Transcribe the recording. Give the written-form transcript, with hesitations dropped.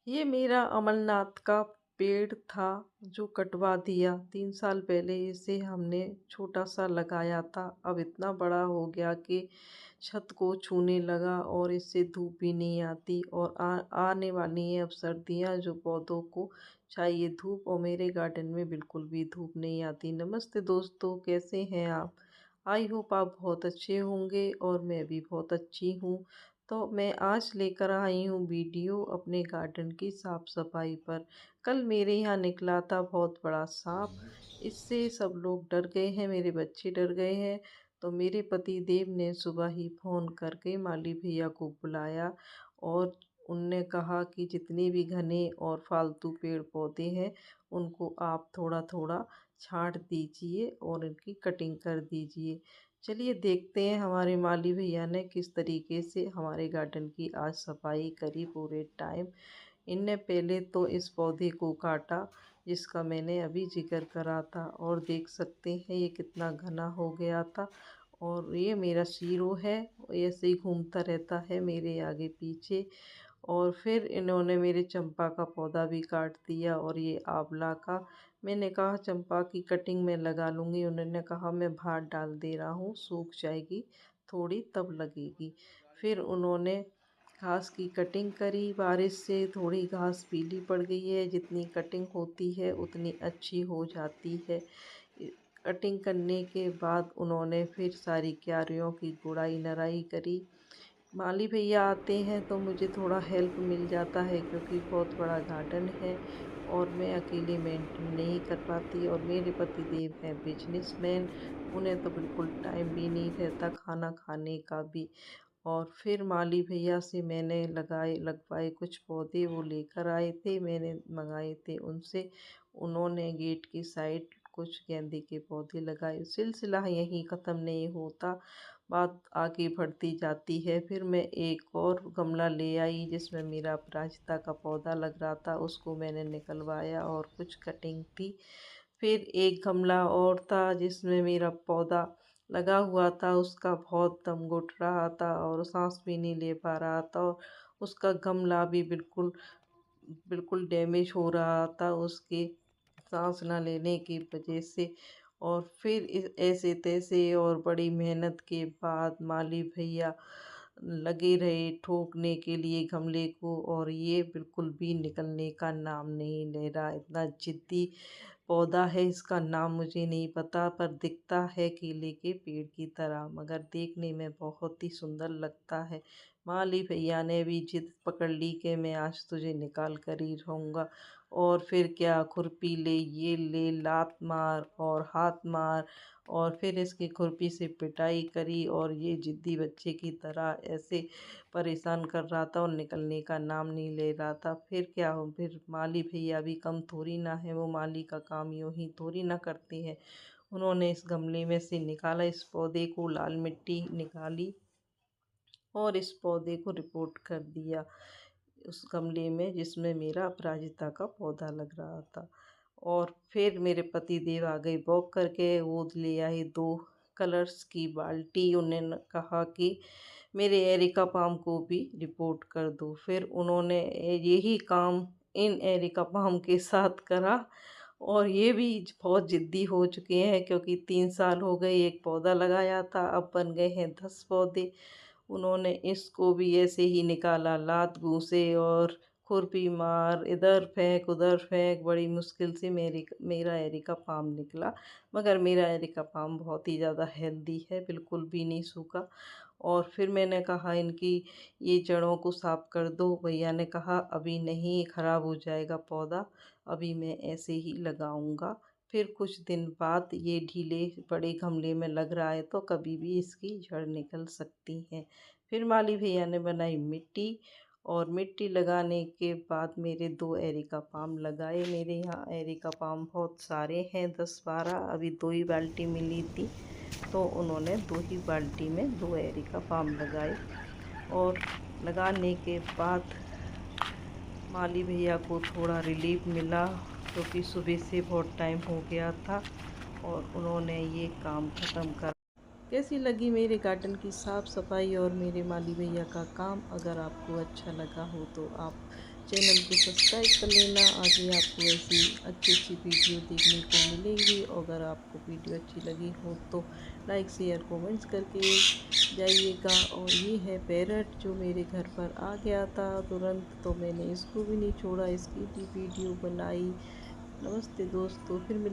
ये मेरा अमरनाथ का पेड़ था जो कटवा दिया 3 साल पहले। इसे हमने छोटा सा लगाया था, अब इतना बड़ा हो गया कि छत को छूने लगा और इससे धूप भी नहीं आती। और आने वाली है अब सर्दियाँ, जो पौधों को चाहिए धूप, और मेरे गार्डन में बिल्कुल भी धूप नहीं आती। नमस्ते दोस्तों, कैसे हैं आप? आई होप आप बहुत अच्छे होंगे और मैं भी बहुत अच्छी हूँ। तो मैं आज लेकर आई हूँ वीडियो अपने गार्डन की साफ सफाई पर। कल मेरे यहाँ निकला था बहुत बड़ा सांप। इससे सब लोग डर गए हैं, मेरे बच्चे डर गए हैं। तो मेरे पति देव ने सुबह ही फ़ोन करके माली भैया को बुलाया और उनने कहा कि जितने भी घने और फालतू पेड़ पौधे हैं उनको आप थोड़ा थोड़ा छांट दीजिए और इनकी कटिंग कर दीजिए। चलिए देखते हैं हमारे माली भैया ने किस तरीके से हमारे गार्डन की आज सफाई करी पूरे टाइम। इनने पहले तो इस पौधे को काटा जिसका मैंने अभी जिक्र करा था, और देख सकते हैं ये कितना घना हो गया था। और ये मेरा शीरो है, ऐसे ही घूमता रहता है मेरे आगे पीछे। और फिर इन्होंने मेरे चंपा का पौधा भी काट दिया और ये आंवला का। मैंने कहा चंपा की कटिंग मैं लगा लूँगी, उन्होंने कहा मैं बाहर डाल दे रहा हूँ, सूख जाएगी थोड़ी तब लगेगी। फिर उन्होंने घास की कटिंग करी, बारिश से थोड़ी घास पीली पड़ गई है, जितनी कटिंग होती है उतनी अच्छी हो जाती है। कटिंग करने के बाद उन्होंने फिर सारी क्यारियों की गुड़ाई नराई करी। माली भैया आते हैं तो मुझे थोड़ा हेल्प मिल जाता है क्योंकि बहुत बड़ा गार्डन है और मैं अकेले मेंटेन नहीं कर पाती। और मेरे पति देव हैं बिजनेसमैन, उन्हें तो बिल्कुल टाइम भी नहीं रहता खाना खाने का भी। और फिर माली भैया से मैंने लगवाए कुछ पौधे, वो लेकर आए थे, मैंने मंगाए थे उनसे। उन्होंने गेट की साइड कुछ गेंदे के पौधे लगाए। सिलसिला यहीं ख़त्म नहीं होता, बात आगे बढ़ती जाती है। फिर मैं एक और गमला ले आई जिसमें मेरा अपराजिता का पौधा लग रहा था, उसको मैंने निकलवाया और कुछ कटिंग थी। फिर एक गमला और था जिसमें मेरा पौधा लगा हुआ था, उसका बहुत दम घुट रहा था और सांस भी नहीं ले पा रहा था, और उसका गमला भी बिल्कुल बिल्कुल डैमेज हो रहा था उसके सांस ना लेने की वजह से। और फिर ऐसे तैसे और बड़ी मेहनत के बाद माली भैया लगे रहे ठोकने के लिए गमले को, और ये बिल्कुल भी निकलने का नाम नहीं ले रहा। इतना जिद्दी पौधा है, इसका नाम मुझे नहीं पता, पर दिखता है केले के पेड़ की तरह, मगर देखने में बहुत ही सुंदर लगता है। माली भैया ने भी जिद पकड़ ली कि मैं आज तुझे निकाल कर ही रहूँगा। और फिर क्या, खुरपी ले, ये ले, लात मार और हाथ मार, और फिर इसकी खुरपी से पिटाई करी, और ये जिद्दी बच्चे की तरह ऐसे परेशान कर रहा था और निकलने का नाम नहीं ले रहा था। फिर क्या हो, फिर माली भैया भी कम थोड़ी ना है, वो माली का काम यूँ ही थोड़ी ना करते हैं। उन्होंने इस गमले में से निकाला, इस पौधे को, लाल मिट्टी निकाली और इस पौधे को रिपोर्ट कर दिया उस गमले में जिसमें मेरा अपराजिता का पौधा लग रहा था। और फिर मेरे पति देव आ गए वॉक करके, वो ले आए 2 कलर्स की बाल्टी। उन्होंने कहा कि मेरे एरिका पाम को भी रिपोर्ट कर दो। फिर उन्होंने यही काम इन एरिका पाम के साथ करा, और ये भी बहुत ज़िद्दी हो चुके हैं क्योंकि 3 साल हो गए, एक पौधा लगाया था, अब बन गए हैं 10 पौधे। उन्होंने इसको भी ऐसे ही निकाला, लात घूंसे और खुरपी मार, इधर फेंक उधर फेंक, बड़ी मुश्किल से मेरा एरिका पाम निकला। मगर मेरा एरिका पाम बहुत ही ज़्यादा हेल्दी है, बिल्कुल भी नहीं सूखा। और फिर मैंने कहा इनकी ये जड़ों को साफ कर दो, भैया ने कहा अभी नहीं, ख़राब हो जाएगा पौधा, अभी मैं ऐसे ही लगाऊंगा। फिर कुछ दिन बाद ये ढीले बड़े गमले में लग रहा है तो कभी भी इसकी जड़ निकल सकती है। फिर माली भैया ने बनाई मिट्टी, और मिट्टी लगाने के बाद मेरे 2 एरिका पाम लगाए। मेरे यहाँ एरिका पाम बहुत सारे हैं, 10-12, अभी 2 ही बाल्टी मिली थी तो उन्होंने 2 ही बाल्टी में 2 एरिका पाम लगाए। और लगाने के बाद माली भैया को थोड़ा रिलीफ मिला क्योंकि सुबह से बहुत टाइम हो गया था, और उन्होंने ये काम ख़त्म कर। कैसी लगी मेरे गार्डन की साफ़ सफाई और मेरे माली भैया का काम? अगर आपको अच्छा लगा हो तो आप चैनल को सब्सक्राइब कर लेना। आगे आपको ऐसी अच्छी अच्छी वीडियो देखने को मिलेगी। और अगर आपको वीडियो अच्छी लगी हो तो लाइक शेयर कमेंट्स करके जाइएगा। और ये है पैरट जो मेरे घर पर आ गया था तुरंत, तो मैंने इसको भी नहीं छोड़ा, इसकी भी वीडियो बनाई। नमस्ते दोस्तों, फिर मिल